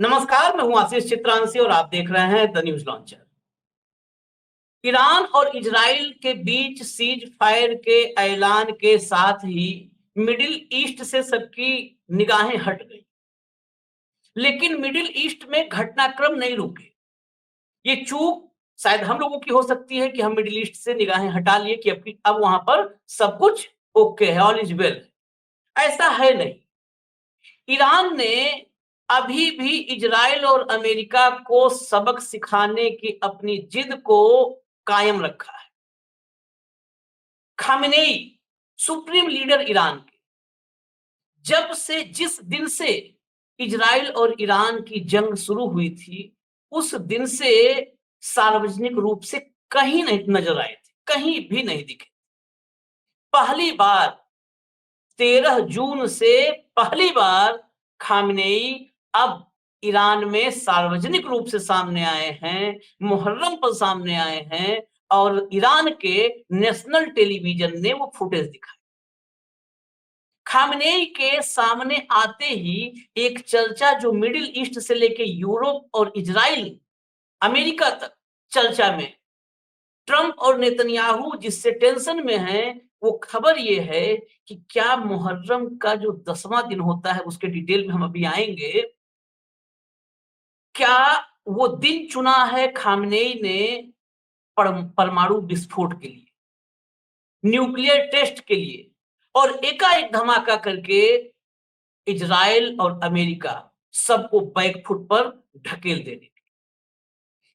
नमस्कार, मैं हूं आशीष चित्रांशी और आप देख रहे हैं द न्यूज लॉन्चर। ईरान और इजराइल के बीच सीज फायर के ऐलान के साथ ही मिडिल ईस्ट से सबकी निगाहें हट गई, लेकिन मिडिल ईस्ट में घटनाक्रम नहीं रुके। ये चूक शायद हम लोगों की हो सकती है कि हम मिडिल ईस्ट से निगाहें हटा लिए कि अब वहां पर सब कुछ ओके है, ऑल इज वेल। ऐसा है नहीं। ईरान ने अभी भी इजराइल और अमेरिका को सबक सिखाने की अपनी जिद को कायम रखा है। खामेनेई सुप्रीम लीडर ईरान के जिस दिन से इजराइल और ईरान की जंग शुरू हुई थी, उस दिन से सार्वजनिक रूप से कहीं नहीं नजर आए थे, कहीं भी नहीं दिखे। पहली बार 13 जून से पहली बार खामेनेई अब ईरान में सार्वजनिक रूप से सामने आए हैं, मुहर्रम पर सामने आए हैं और ईरान के नेशनल टेलीविजन ने वो फुटेज दिखाई। खामेनेई के सामने आते ही एक चर्चा जो मिडिल ईस्ट से लेके यूरोप और इजराइल, अमेरिका तक चर्चा में, ट्रंप और नेतन्याहू जिससे टेंशन में हैं, वो खबर ये है कि क्या मुहर्रम का जो 10वां दिन होता है, उसके डिटेल में हम अभी आएंगे, क्या वो दिन चुना है खामेनेई ने परमाणु विस्फोट के लिए, न्यूक्लियर टेस्ट के लिए, और एकाएक धमाका करके इजराइल और अमेरिका सबको बैकफुट पर ढकेल देने।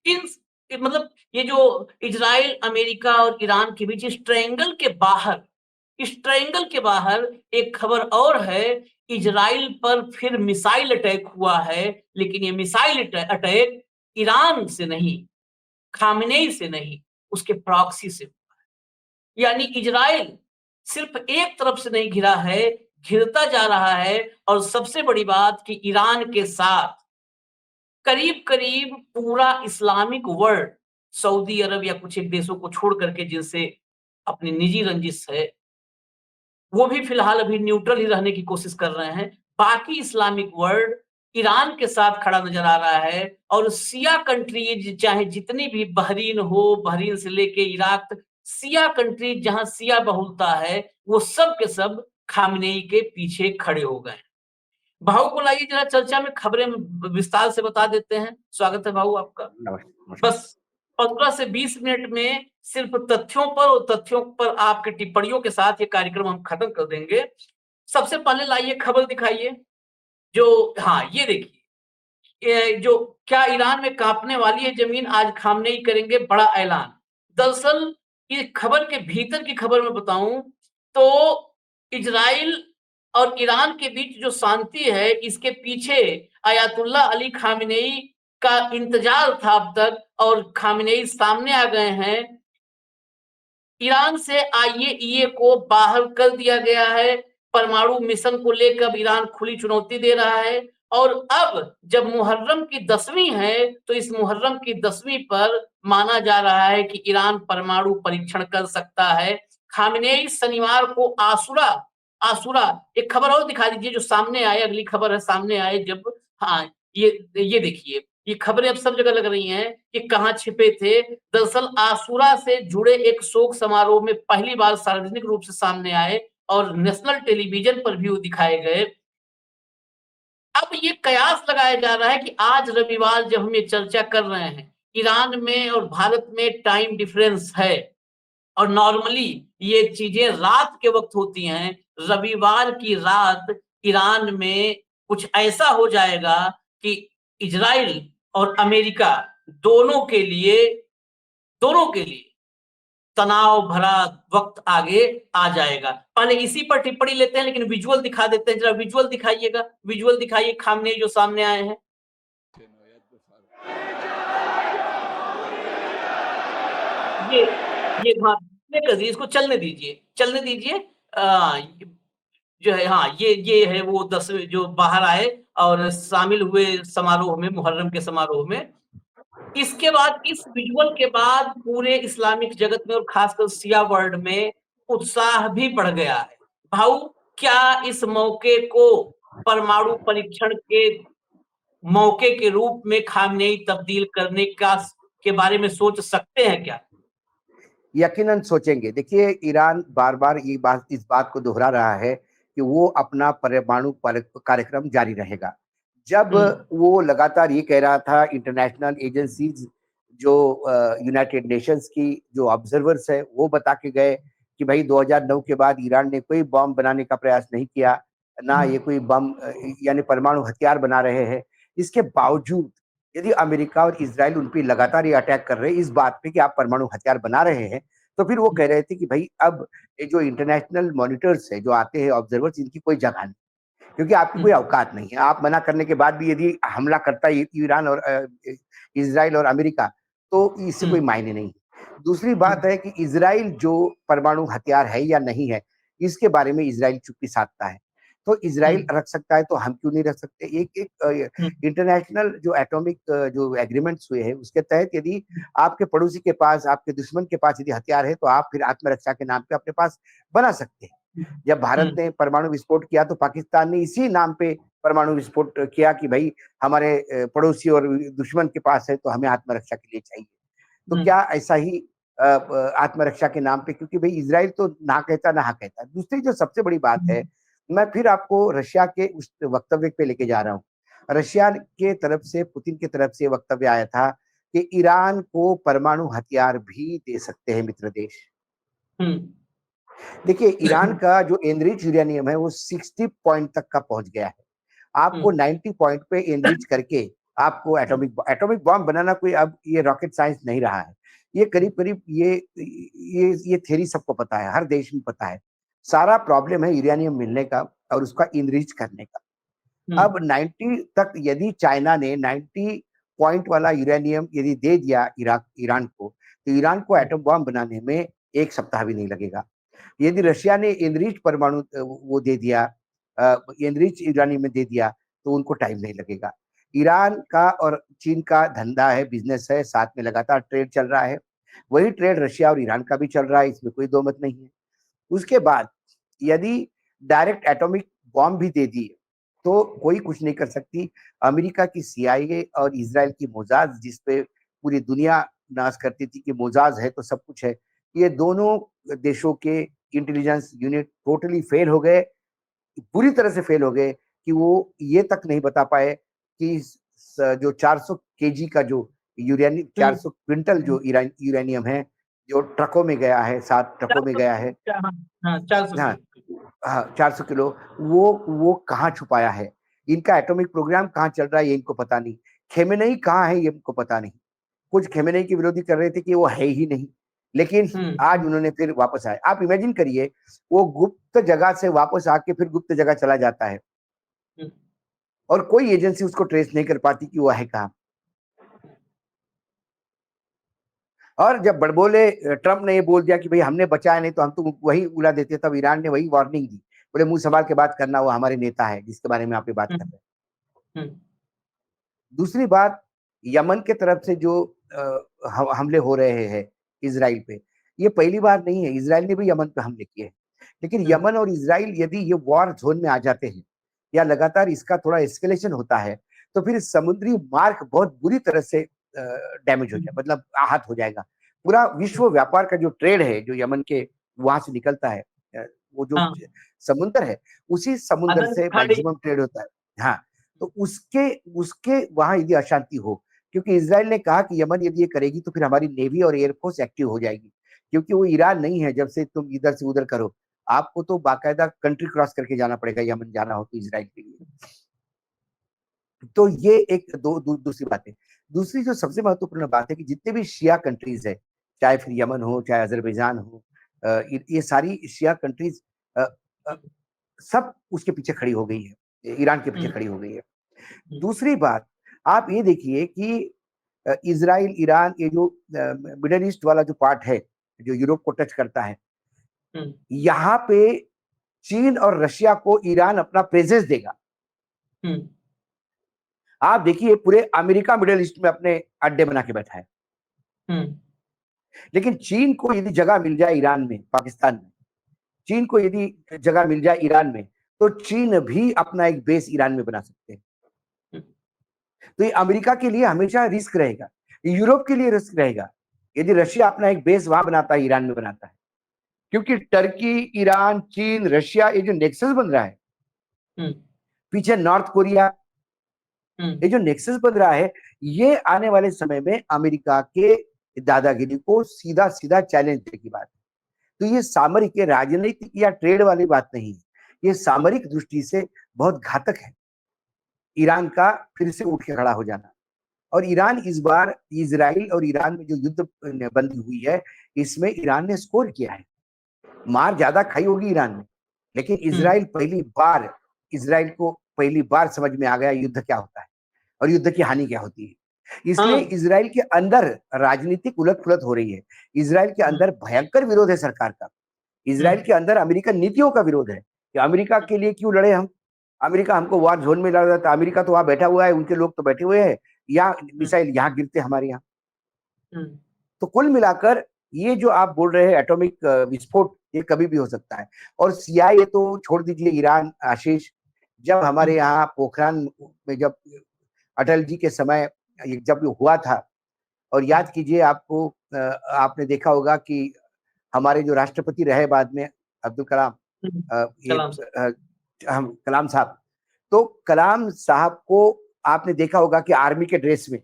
इन मतलब ये जो इजराइल, अमेरिका और ईरान के बीच इस ट्रायंगल के बाहर एक खबर और है। इजराइल पर फिर मिसाइल अटैक हुआ है, लेकिन ये मिसाइल अटैक ईरान से नहीं, खामेनेई से नहीं, उसके प्रॉक्सी से हुआ है। यानी इजराइल सिर्फ एक तरफ से नहीं घिरा है, घिरता जा रहा है। और सबसे बड़ी बात कि ईरान के साथ करीब करीब पूरा इस्लामिक वर्ल्ड, सऊदी अरब या कुछ एक देशों को छोड़ करके जिनसे अपनी निजी रंजिश है, वो भी फिलहाल अभी न्यूट्रल ही रहने की कोशिश कर रहे हैं। बाकी इस्लामिक वर्ल्ड ईरान के साथ खड़ा नजर आ रहा है। और शिया कंट्रीज, चाहे जितनी भी, बहरीन हो, बहरीन से लेके इराक तक, शिया कंट्रीज जहां शिया बहुलता है, वो सब के सब खामेनेई के पीछे खड़े हो गए। भाऊ को लाइए जरा चर्चा में खबरें विस्तार से बता देते हैं। स्वागत है भाऊ आपका। बस 15 से 20 मिनट में सिर्फ तथ्यों पर और तथ्यों पर आपके टिप्पणियों के साथ ये कार्यक्रम हम खत्म कर देंगे। सबसे पहले लाइए खबर दिखाइए। जो हाँ, ये देखिए, जो क्या ईरान में कांपने वाली है जमीन, आज खामनेई करेंगे बड़ा ऐलान। दरअसल ये खबर के भीतर की खबर में बताऊं तो इजराइल और ईरान के बीच जो शांति है, इसके पीछे अयातुल्ला अली खामेनेई का इंतजार था अब तक, और खामेनेई सामने आ गए हैं। ईरान से आईएईए को बाहर कर दिया गया है। परमाणु मिशन को लेकर ईरान खुली चुनौती दे रहा है। और अब जब मुहर्रम की 10वीं है, तो इस मुहर्रम की 10वीं पर माना जा रहा है कि ईरान परमाणु परीक्षण कर सकता है। खामेनेई शनिवार को आशुरा आशुरा एक खबर और दिखा दीजिए जो सामने आए, अगली खबर है सामने आए जब। हाँ, ये देखिए, ये खबरें अब सब जगह लग रही हैं कि कहाँ छिपे थे। दरअसल आशुरा से जुड़े एक शोक समारोह में पहली बार सार्वजनिक रूप से सामने आए और नेशनल टेलीविजन पर भी वो दिखाए गए। अब ये कयास लगाया जा रहा है कि आज रविवार जब हम ये चर्चा कर रहे हैं, ईरान में और भारत में टाइम डिफरेंस है और नॉर्मली ये चीजें रात के वक्त होती हैं। रविवार की रात ईरान में कुछ ऐसा हो जाएगा कि इजराइल और अमेरिका दोनों के लिए तनाव भरा वक्त आगे आ जाएगा। पहले इसी पर टिप्पणी लेते हैं, लेकिन विजुअल दिखा देते हैं। जरा विजुअल दिखाइएगा, विजुअल दिखाइए खामनेई जो सामने आए हैं। ये ये हाँ, कर दीजिए, इसको चलने दीजिए। जो है, हाँ, ये है वो 10 जो बाहर आए और शामिल हुए समारोह में, मुहर्रम के समारोह में। इसके बाद, इस विजुअल के बाद पूरे इस्लामिक जगत में और खासकर शिया वर्ल्ड में उत्साह भी बढ़ गया है। भाऊ, क्या इस मौके को परमाणु परीक्षण के मौके के रूप में खामनेई तब्दील करने का के बारे में सोच सकते हैं क्या? यकीनन सोचेंगे। देखिए, ईरान बार-बार इस बात को दोहरा रहा है कि वो अपना परमाणु कार्यक्रम जारी रहेगा। जब वो लगातार ये कह रहा था, इंटरनेशनल एजेंसीज जो यूनाइटेड नेशंस की जो ऑब्जर्वर्स है वो बता के गए कि भाई 2009 के बाद ईरान ने कोई बम बनाने का प्रयास नहीं किया, ना ये कोई बम यानी परमाणु हथियार बना रहे हैं। इसके बावजूद यदि अमेरिका और इज़राइल उन पे लगातार ये अटैक कर रहे हैं इस बात पे कि आप परमाणु हथियार बना रहे हैं, तो फिर वो कह रहे थे कि भाई अब ये जो इंटरनेशनल मॉनिटर्स है, जो आते हैं ऑब्जर्वर्स, इनकी कोई जगह नहीं, क्योंकि आपकी कोई औकात नहीं है। आप मना करने के बाद भी यदि हमला करता है ईरान और इज़राइल और अमेरिका, तो इससे कोई मायने नहीं। दूसरी बात है कि इज़राइल जो परमाणु हथियार है या नहीं है, इसके बारे में इज़राइल चुप्पी साधता है। तो इज़राइल रख सकता है तो हम क्यों नहीं रख सकते? एक इंटरनेशनल जो एटॉमिक जो एग्रीमेंट्स हुए हैं, उसके तहत यदि आपके पड़ोसी के पास, आपके दुश्मन के पास यदि हथियार है, तो आप फिर आत्मरक्षा के नाम पे अपने पास बना सकते हैं। जब भारत ने परमाणु विस्फोट किया तो पाकिस्तान ने इसी नाम पे परमाणु विस्फोट किया कि भाई हमारे पड़ोसी और दुश्मन के पास है तो हमें आत्मरक्षा के लिए चाहिए। तो क्या ऐसा ही आत्मरक्षा के नाम पे, क्योंकि भाई इज़राइल तो ना कहता ना हाँ कहता। दूसरी जो सबसे बड़ी बात है, मैं फिर आपको रशिया के उस वक्तव्य पे लेके जा रहा हूँ। रशिया के तरफ से, पुतिन की तरफ से वक्तव्य आया था कि ईरान को परमाणु हथियार भी दे सकते हैं मित्र देश। देखिए, ईरान का जो एनरिच यूरेनियम है वो 60 पॉइंट तक का पहुंच गया है। आपको 90 पॉइंट पे एनरिच करके आपको एटॉमिक बॉम्ब बनाना कोई अब ये रॉकेट साइंस नहीं रहा है। ये करीब-करीब ये थ्योरी सबको पता है, हर देश में पता है। सारा प्रॉब्लम है यूरेनियम मिलने का और उसका एनरिच करने का। अब 90 तक यदि चाइना ने 90 पॉइंट वाला यूरेनियम यदि दे दिया ईरान को, तो ईरान को एटम बॉम्ब बनाने में 1 सप्ताह भी नहीं लगेगा। यदि रशिया ने एनरिच परमाणु वो दे दिया, एनरिच यूरेनियम में दे दिया, तो उनको टाइम नहीं लगेगा। ईरान का और चीन का धंधा है, बिजनेस है, साथ में लगातार ट्रेड चल रहा है। वही ट्रेड रशिया और ईरान का भी चल रहा है, इसमें कोई दो मत नहीं है। उसके बाद यदि डायरेक्ट एटॉमिक बॉम्ब भी दे दिए, तो कोई कुछ नहीं कर सकती। अमेरिका की सीआईए और इज़राइल की मोसाद, जिस पे पूरी दुनिया नाज़ करती थी कि मोसाद है तो सब कुछ है, ये दोनों देशों के इंटेलिजेंस यूनिट टोटली फेल हो गए, बुरी तरह से फेल हो गए कि वो ये तक नहीं बता पाए कि जो 400 केजी का जो यूरेनियम, 400 क्विंटल जो यूरेनियम है, जो ट्रकों में गया है, 7 ट्रकों में गया है। हाँ, 400 हाँ, हाँ, 400 किलो, वो कहाँ छुपाया है? इनका एटॉमिक प्रोग्राम कहाँ चल रहा है ये इनको पता नहीं। खेमेनेई कहाँ है ये इनको पता नहीं। कुछ खेमेनेई के विरोधी कर रहे थे कि वो है ही नहीं, लेकिन आज उन्होंने फिर वापस आए। आप इमेजिन करिए, वो गुप्त जगह से वापस आके फिर गुप्त जगह चला जाता है और कोई एजेंसी उसको ट्रेस नहीं कर पाती कि वो है कहाँ। और जब बड़बोले ट्रम्प ने ये बोल दिया कि भाई हमने बचाया नहीं तो हम तो वही उड़ा देते, तब ईरान ने वही वार्निंग दी, बोले मुंह संभाल के बात करना, वो हमारे नेता है जिसके बारे में आप ये बात कर रहे हैं। दूसरी बात, यमन के तरफ से जो हमले हो रहे हैं इजराइल पे, ये पहली बार नहीं है, इजराइल ने भी यमन पे हमले किए हैं। लेकिन यमन और इजराइल यदि ये वॉर जोन में आ जाते हैं या लगातार इसका थोड़ा एस्केलेशन होता है, तो फिर समुद्री मार्ग बहुत बुरी तरह से डैमेज हो जाए, मतलब आहत हो जाएगा। पूरा विश्व व्यापार का जो ट्रेड है, जो यमन के वहां से निकलता है, वो जो समुद्र है, उसी समुद्र से मैक्सिमम ट्रेड होता है। हाँ, तो उसके उसके वहां यदि अशांति हो, क्योंकि इजराइल ने कहा कि यमन यदि ये करेगी तो फिर हमारी नेवी और एयरफोर्स एक्टिव हो जाएगी, क्योंकि वो ईरान नहीं है जब से तुम इधर से उधर करो, आपको तो बाकायदा कंट्री क्रॉस करके जाना पड़ेगा यमन जाना हो तो इजराइल के लिए। तो ये एक दूसरी बात है। दूसरी जो सबसे महत्वपूर्ण बात है कि जितने भी शिया कंट्रीज है, चाहे फिर यमन हो, चाहे अजरबैजान हो, ये सारी शिया कंट्रीज सब उसके पीछे खड़ी हो गई है, ईरान के पीछे खड़ी हो गई है। दूसरी बात, आप ये देखिए कि इजराइल, ईरान, ये जो मिडल ईस्ट वाला जो पार्ट है, जो यूरोप को टच करता है, यहाँ पे चीन और रशिया को ईरान अपना प्रेजेंस देगा। आप देखिए, पूरे अमेरिका मिडल ईस्ट में अपने अड्डे बना के बैठा है। लेकिन चीन को यदि जगह मिल जाए ईरान में, पाकिस्तान में, चीन को यदि जगह मिल जाए ईरान में, तो चीन भी अपना एक बेस ईरान में बना सकते हैं। तो ये अमेरिका के लिए हमेशा रिस्क रहेगा, यूरोप के लिए रिस्क रहेगा यदि रशिया अपना एक बेस वहां बनाता है, ईरान में बनाता है, क्योंकि टर्की, ईरान, चीन, रशिया, ये जो नेक्सस बन रहा है, पीछे नॉर्थ कोरिया, ये जो नेक्सस बन रहा है, ये आने वाले समय में अमेरिका के दादागिरी को सीधा सीधा चैलेंज की बात है। तो ये सामरिक, ये राजनीतिक या ट्रेड वाली बात नहीं है, ये सामरिक दृष्टि से बहुत घातक है ईरान का फिर से उठ के खड़ा हो जाना। और ईरान इस बार इजराइल और ईरान में जो युद्ध बंदी हुई है, इसमें ईरान ने स्कोर किया है। मार ज्यादा खाई होगी ईरान ने, लेकिन इजराइल को पहली बार समझ में आ गया युद्ध क्या होता है और युद्ध की हानि क्या होती है। इसलिए इजराइल के अंदर राजनीतिक उलट-पुलट हो रही है। इजराइल के अंदर भयंकर विरोध है सरकार का। इजराइल के अंदर अमेरिकन नीतियों का विरोध है कि अमेरिका के लिए क्यों लड़े हम, अमेरिका हमको वार जोन में लड़ रहा था, अमेरिका तो वहां बैठा हुआ है, उनके लोग तो बैठे हुए हैं, या मिसाइल यहाँ गिरते हमारे यहाँ। तो कुल मिलाकर ये जो आप बोल रहे हैं एटॉमिक विस्फोट, ये कभी भी हो सकता है। और सीआईए तो छोड़ दीजिए, ईरान, आशीष, जब हमारे यहाँ पोखरान में जब अटल जी के समय जब हुआ था, और याद कीजिए आपको आपने देखा होगा कि हमारे जो राष्ट्रपति रहे बाद में अब्दुल कलाम, हम कलाम साहब, तो कलाम साहब को आपने देखा होगा कि आर्मी के ड्रेस में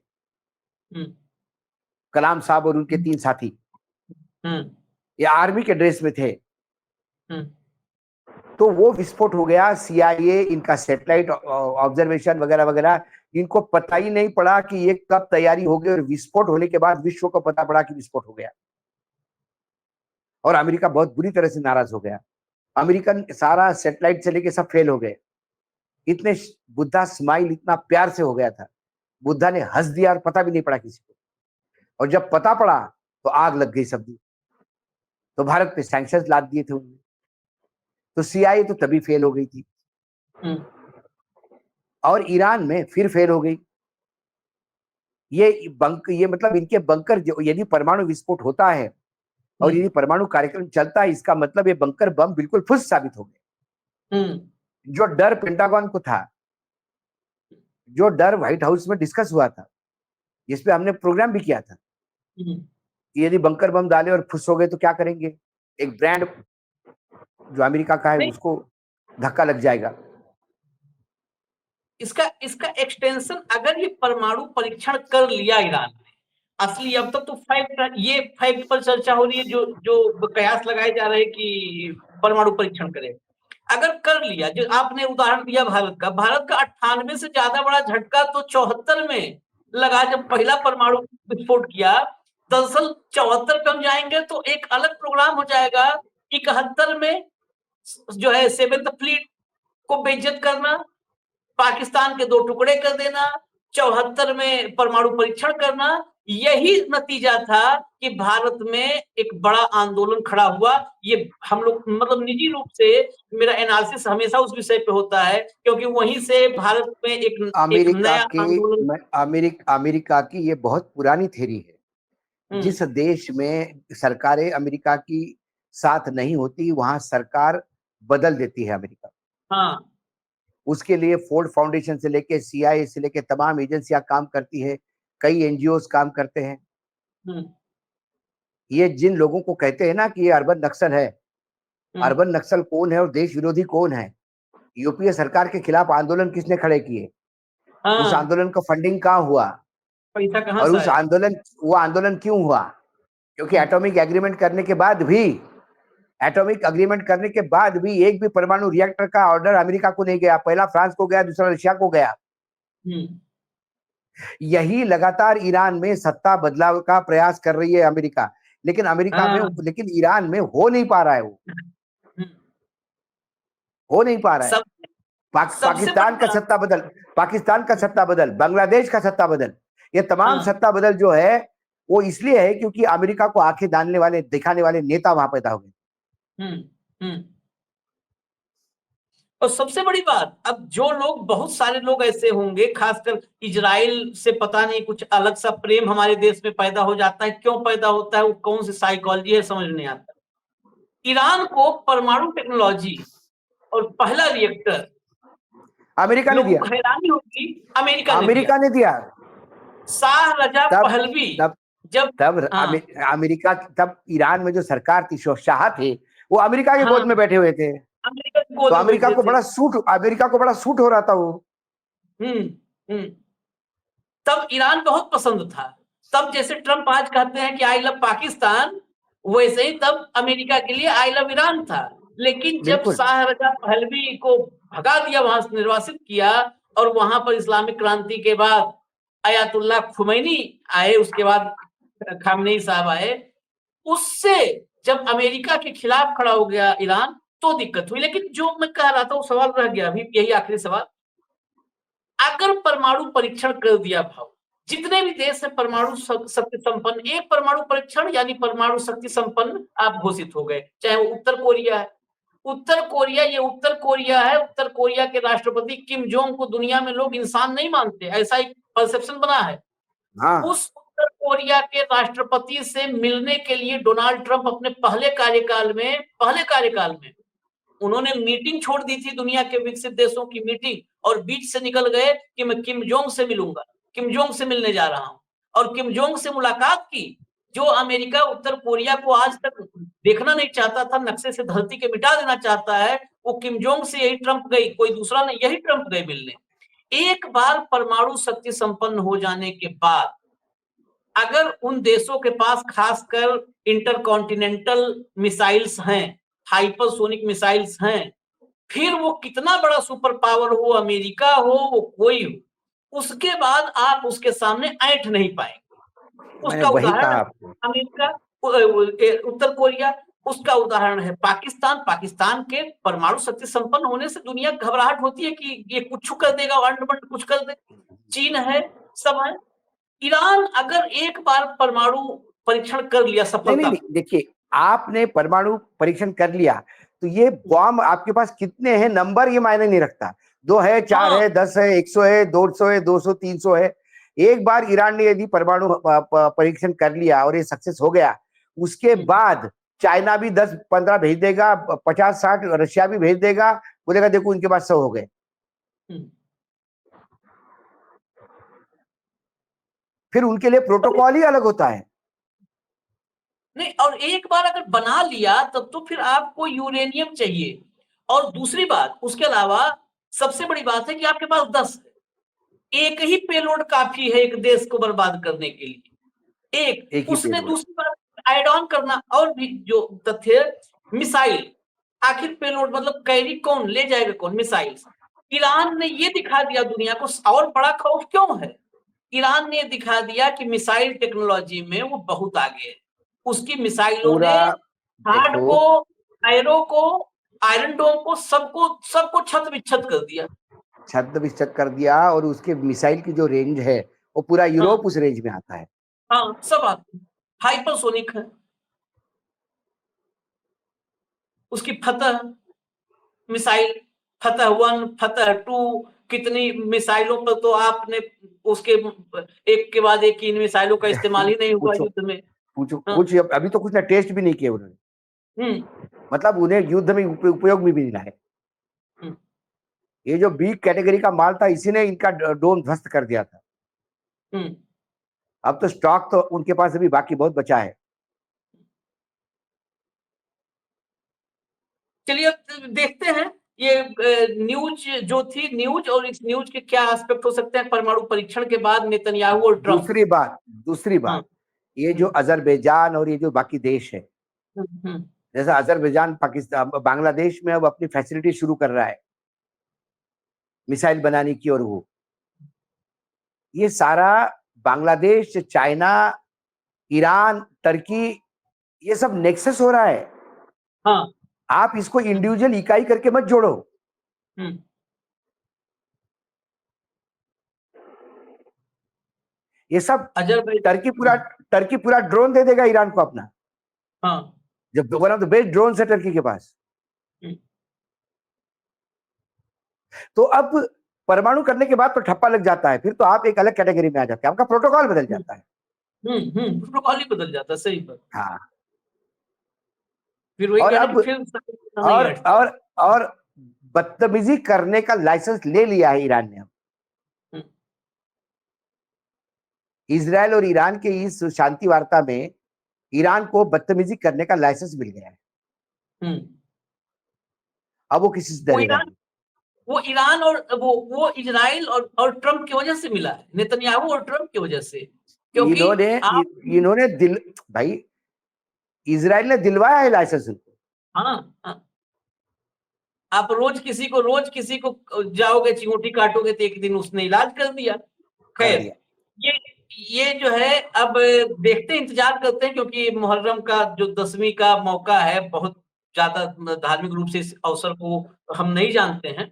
कलाम साहब और उनके 3 साथी ये आर्मी के ड्रेस में थे। तो वो विस्फोट हो गया, सीआईए, इनका सैटेलाइट ऑब्जर्वेशन वगैरह वगैरह, इनको पता ही नहीं पड़ा कि ये कब तैयारी हो गई, और विस्फोट होने के बाद विश्व को पता पड़ा कि विस्फोट हो गया, और अमेरिका बहुत बुरी तरह से नाराज हो गया। अमेरिकन सारा सैटेलाइट से लेके सब फेल हो गए। इतने बुद्धा स्माइल इतना प्यार से हो गया था, बुद्धा ने हंस दिया और पता भी नहीं पड़ा किसी को, और जब पता पड़ा तो आग लग गई सब। तो भारत पे सैंक्शंस लाद दिए थे उन्होंने। तो सीआईए तो तभी फेल हो गई थी, और ईरान में फिर फेल हो गई। ये मतलब इनके बंकर, यदि परमाणु विस्फोट होता है और यदि परमाणु कार्यक्रम चलता है, इसका मतलब ये बंकर बम बिल्कुल फुस साबित हो गए। जो डर पेंटागन को था, जो डर व्हाइट हाउस में डिस्कस हुआ था, जिसपे हमने प्रोग्राम भी किया था, यदि बंकर बम डाले और फुस हो गए तो क्या करेंगे, एक ब्रांड जो अमेरिका का है उसको धक्का लग जाएगा। इसका एक्सटेंशन, अगर ये परमाणु परीक्षण कर लिया ईरान ने, असली अब तक तो फैक्ट पर चर्चा हो रही है, जो कयास लगाए जा रहे हैं कि परमाणु परीक्षण करे, अगर कर लिया, जो आपने उदाहरण दिया भारत का 98 से ज्यादा बड़ा झटका तो 74 में लगा, जब पहला परमाणु विस्फोट किया। दरअसल 74 पे हम जाएंगे तो एक अलग प्रोग्राम हो जाएगा। 71 में जो है 7th फ्लीट को बेइज्जत करना, पाकिस्तान के 2 टुकड़े कर देना, 74 में परमाणु परीक्षण करना, यही नतीजा था कि भारत में एक बड़ा आंदोलन खड़ा हुआ। ये हम लोग मतलब निजी रूप से मेरा एनालिसिस हमेशा उस विषय पे होता है, क्योंकि वहीं से भारत में एक नया आंदोलन। अमेरिका की ये बहुत पुरानी थ्योरी है, जिस देश में सरकारें अमेरिका की साथ नहीं होती, वहां सरकार बदल देती है अमेरिका। हाँ, उसके लिए फोर्ड फाउंडेशन से लेके सीआईए से लेके तमाम एजेंसियां काम करती है, कई एनजीओ काम करते हैं। ये जिन लोगों को कहते हैं ना कि ये अर्बन नक्सल है, अर्बन नक्सल कौन है और देश विरोधी कौन है? यूपीए सरकार के खिलाफ आंदोलन किसने खड़े किए? उस आंदोलन का फंडिंग कहाँ हुआ? पैसा कहाँ और से वो आंदोलन क्यों हुआ? क्योंकि एटॉमिक एग्रीमेंट करने के बाद भी एक भी परमाणु रिएक्टर का ऑर्डर अमेरिका को नहीं गया। पहला फ्रांस को गया, दूसरा रशिया को गया। यही लगातार ईरान में सत्ता बदलाव का प्रयास कर रही है अमेरिका, लेकिन ईरान में हो नहीं पा रहा है, वो हो नहीं पा रहा है। पाकिस्तान का सत्ता बदल, बांग्लादेश का सत्ता बदल, ये तमाम सत्ता बदल जो है वो इसलिए है क्योंकि अमेरिका को आंखें दिखाने वाले नेता वहां पैदा हो गए। और सबसे बड़ी बात, अब जो लोग, बहुत सारे लोग ऐसे होंगे, खासकर इजराइल से पता नहीं कुछ अलग सा प्रेम हमारे देश में पैदा हो जाता है। क्यों पैदा होता है, वो कौन सी साइकोलॉजी है, समझ नहीं आता। ईरान को परमाणु टेक्नोलॉजी और पहला रिएक्टर अमेरिका ने लोगों दिया, को हैरानी होगी, अमेरिका ने दिया। शाह रजा तब पहलवी तब जब, तब हाँ अमेरिका, तब ईरान में जो सरकार थी, शाह थे, वो अमेरिका के गोद हाँ, में बैठे हुए थे। अमेरिका की तो गोद में बैठे थे। अमेरिका को बड़ा सूट हो रहा था वो। हम्म हम्म तब ईरान बहुत पसंद था। तब जैसे ट्रम्प आज कहते हैं कि आई लव पाकिस्तान, वैसे ही तब अमेरिका के लिए आई लव ईरान था। लेकिन जब बिल्कुल। शाह रजा पहलवी को भगा दिया, वहां से निर्वासित किया, और वहां पर इस्लामिक क्रांति के बाद अयातुल्लाह खुमैनी आए, उसके बाद खामनेई साहब आए, उससे जब अमेरिका के खिलाफ खड़ा हो गया ईरान, तो दिक्कत हुई। लेकिन जो मैं कह रहा था वो सवाल रह गया, अभी यही आखिरी सवाल। अगर परमाणु परीक्षण कर दिया भाव, जितने भी देश है परमाणु शक्ति संपन्न, एक परमाणु परीक्षण यानी परमाणु शक्ति संपन्न आप घोषित हो गए, चाहे वो उत्तर कोरिया है। उत्तर कोरिया, ये उत्तर कोरिया है, उत्तर कोरिया के राष्ट्रपति किम जोंग को दुनिया में लोग इंसान नहीं मानते, ऐसा एक परसेप्शन बना है। हाँ, उस उत्तर कोरिया के राष्ट्रपति से मिलने के लिए डोनाल्ड ट्रंप अपने पहले कार्यकाल में उन्होंने मीटिंग छोड़ दी थी, दुनिया के विकसित देशों की मीटिंग, और बीच से निकल गए कि मैं किम जोंग से मिलूंगा, किम जोंग से मिलने जा रहा हूं, और किम जोंग से मुलाकात की। जो अमेरिका उत्तर कोरिया को आज तक देखना नहीं चाहता था, नक्शे से धरती के मिटा देना चाहता है, वो किम जोंग से यही ट्रंप गई, कोई दूसरा नहीं, यही ट्रंप गए मिलने। एक बार परमाणु शक्ति संपन्न हो जाने के बाद, अगर उन देशों के पास खासकर इंटरकॉन्टिनेंटल मिसाइल्स हैं, हाइपरसोनिक मिसाइल्स हैं, फिर वो कितना बड़ा सुपर पावर हो, अमेरिका हो, वो कोई हो, उसके बाद आप उसके सामने ऐंठ नहीं पाएंगे। मैंने उसका वही उदाहरण कहा है आपको। अमेरिका, उत्तर कोरिया, उसका उदाहरण है पाकिस्तान। पाकिस्तान के परमाणु शक्ति संपन्न होने से दुनिया घबराहट होती है कि ये कुछ कर देगा, अंड बंड कुछ कर दे। चीन है, सब है। ईरान अगर एक बार परमाणु परीक्षण कर लिया नहीं नहीं सफलता, नहीं, देखिए, आपने परमाणु परीक्षण कर लिया, तो ये बॉम्ब आपके पास कितने हैं, नंबर ये मायने नहीं रखता। 2 है, 4 हाँ, है, 10 है, 100 है, 200 है, 200, 300 है। एक बार ईरान ने यदि परमाणु परीक्षण कर लिया और ये सक्सेस हो गया, उसके बाद चाइना भी 10-15 भेज देगा, 50-60 रशिया भी भेज देगा, बोलेगा देखो इनके पास 100 हो गए। फिर उनके लिए प्रोटोकॉल ही अलग होता है। नहीं, और एक बार अगर बना लिया तब तो फिर आपको यूरेनियम चाहिए। और दूसरी बात, उसके अलावा सबसे बड़ी बात है कि आपके पास 10 है। एक ही पेलोड काफी है एक देश को बर्बाद करने के लिए। एक ही उसने पेलोड। दूसरी बात ऐड ऑन करना, और भी जो तथ्य, मिसाइल, आखिर पेलोड मतलब कैरी कौन ले जाएगा, कौन मिसाइल। ईरान ने ये दिखा दिया दुनिया को, और बड़ा खौफ क्यों है, ईरान ने दिखा दिया कि मिसाइल टेक्नोलॉजी में वो बहुत आगे है। उसकी मिसाइलों ने पूरा हार्ड देखो, को, एरो को, आयरन डोम को, सबको सबको छत विच्छत कर दिया। छद विच्छेद कर दिया, और उसके मिसाइल की जो रेंज है, वो पूरा हाँ यूरोप उस रेंज में आता है। हाँ, सब आते हैं, हाइपरसोनिक है उसकी फतह मिसाइल, फतह 1, फतह 2, कितनी मिसाइलों पर तो आपने उसके एक के बाद एक इन मिसाइलों का इस्तेमाल ही नहीं हुआ पूछो युद्ध में। पूछो हाँ, कुछ, अभी तो कुछ ना टेस्ट भी नहीं किए उन्होंने, हम्म मतलब उन्हें युद्ध में उपयोग में भी नहीं लाए। हम्म ये जो बी कैटेगरी का माल था, इसी ने इनका डोम ध्वस्त कर दिया था। हम्म अब तो स्टॉक तो उनके पास अभी बाकी बहुत बचा है। चलिए अब देखते हैं ये न्यूज जो थी, न्यूज, और इस न्यूज के क्या एस्पेक्ट हो सकते हैं परमाणु परीक्षण के बाद नेतन्याहू और ट्रंप। दूसरी हाँ, बात, ये जो अजरबैजान और ये जो बाकी देश है, हम्म जैसा अजरबैजान, पाकिस्तान, बांग्लादेश में अब अपनी फैसिलिटी शुरू कर रहा है मिसाइल बनाने की, और वो ये सारा बांग्लादेश, चाइना, ईरान, टर्की, ये सब नेक्सस हो रहा है। हाँ, आप इसको इंडिविजुअल इकाई करके मत जोड़ो। हम्म ये सब अजरबैजान, टर्की पूरा ड्रोन दे देगा ईरान को अपना, हाँ, जब one of the best drone है टर्की के पास। हम्म तो अब परमाणु करने के बाद तो ठप्पा लग जाता है, फिर तो आप एक अलग कैटेगरी में आ जाते हैं, आपका प्रोटोकॉल बदल जाता है। प्रोटोकॉल ही बदल जाता है, सही बात। हाँ। फिर वही और कहना कि अब फिर नहीं और हटता। और और बदतमीजी करने का लाइसेंस ले लिया है ईरान ने। इजराइल और ईरान के इस शांति वार्ता में ईरान को बदतमीजी करने का लाइसेंस मिल गया है। अब वो किसी से डरेगा नहीं। वो ईरान और वो इजराइल और ट्रंप की वजह से मिला है, नेतन्याहू और ट्रंप की वजह से, क्योंकि इन्होंने भाई इजराइल ने दिलवाया है लाइसेंस उनको। हाँ, आप रोज किसी को जाओगे चिंगूठी काटोगे तो एक दिन उसने इलाज कर दिया। खैर ये जो है अब देखते इंतजार करते हैं, क्योंकि मुहर्रम का जो 10वीं का मौका है, बहुत ज्यादा धार्मिक रूप से इस अवसर को हम नहीं जानते हैं,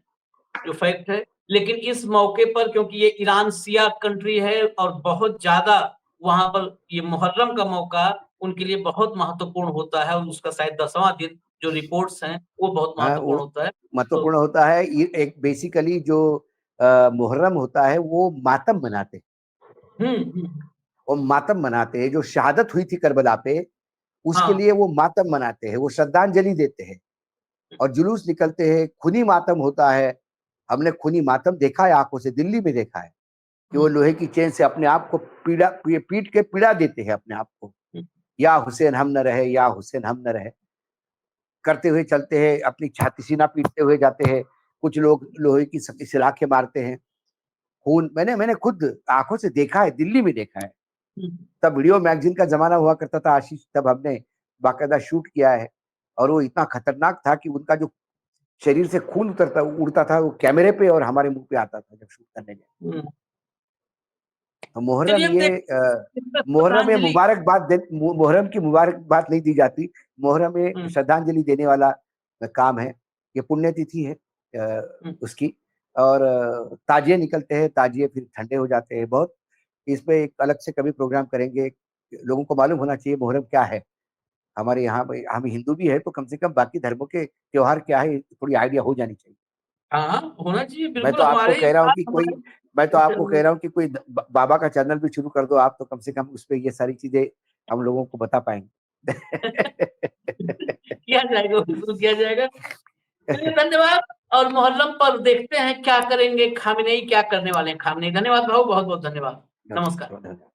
जो फैक्ट है। लेकिन इस मौके पर, क्योंकि ये ईरान शिया कंट्री है और बहुत ज्यादा वहां पर ये मुहर्रम का मौका उनके लिए बहुत महत्वपूर्ण होता है, और उसका शायद 10वां दिन जो रिपोर्ट्स हैं वो बहुत महत्वपूर्ण होता है। महत्वपूर्ण होता है। एक बेसिकली जो मुहर्रम होता है वो मातम मनाते हैं। वो मातम मनाते हैं, जो शहादत हुई थी करबला पे, उसके लिए वो मातम मनाते हैं, वो श्रद्धांजलि देते हैं और जुलूस निकलते हैं, खूनी मातम होता है। हमने खूनी मातम देखा है आंखों से, दिल्ली में देखा है कि वो लोहे की चेन से अपने आप को पीट के पीड़ा देते हैं अपने आप को, या हुसैन हम न रहे, या हुसैन हम न रहे करते हुए चलते हैं, अपनी छाती सीना पीटते हुए जाते हैं। कुछ लोग लोहे की सलाखें मारते हैं। खून मैंने खुद आंखों से देखा है, दिल्ली में देखा है। तब वीडियो मैगजीन का जमाना हुआ करता था आशीष, तब हमने बाकायदा शूट किया है, और वो इतना खतरनाक था कि उनका जो शरीर से खून उड़ता था वो कैमरे पे और हमारे मुंह पे आता था जब शूट करने गए। तो मुहर्रम में मुहर्रम की मुबारकबाद नहीं दी जाती। मुहर्रम में श्रद्धांजलि देने वाला काम है, ये पुण्यतिथि है उसकी। और ताजिए निकलते हैं, ताजिए फिर ठंडे हो जाते हैं बहुत। इस पे एक अलग से कभी प्रोग्राम करेंगे। लोगों को मालूम होना चाहिए मुहर्रम क्या है। हमारे यहाँ हम हिंदू भी है, तो कम से कम बाकी धर्मों के त्योहार क्या है थोड़ी आइडिया हो जानी चाहिए। हाँ, होना चाहिए बिल्कुल। मैं तो आपको कह रहा हूँ कि कोई बाबा का चैनल भी शुरू कर दो आप, तो कम से कम उस पे ये सारी चीजें हम लोगों को बता पाएंगे। किया जाएगा, बिल्कुल किया जाएगा। चलिए, धन्यवाद। और मुहर्रम पर देखते हैं क्या करेंगे खामेनेई, क्या करने वाले हैं खामेनेई। धन्यवाद भाऊ, बहुत बहुत धन्यवाद। नमस्कार।